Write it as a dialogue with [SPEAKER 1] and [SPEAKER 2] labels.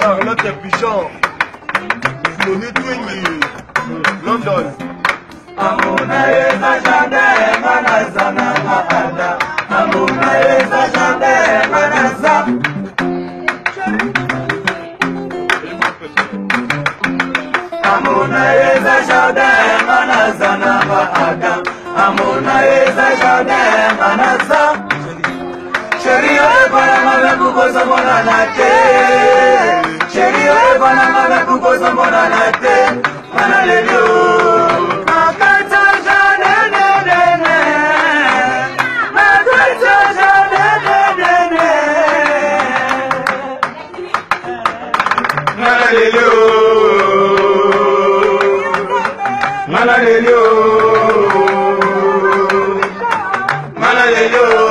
[SPEAKER 1] Charlotte Pichon, Flonny Twingy, London.
[SPEAKER 2] Amuna yeza jande manazana maada. Amuna yeza jande manaza. Amuna yeza jande manazana maada. Amuna yeza jande manaza. Sheria bana mabe kukosa mona nate. Sheria bana mabe kukosa mona nate. Manalelio. Manalelio.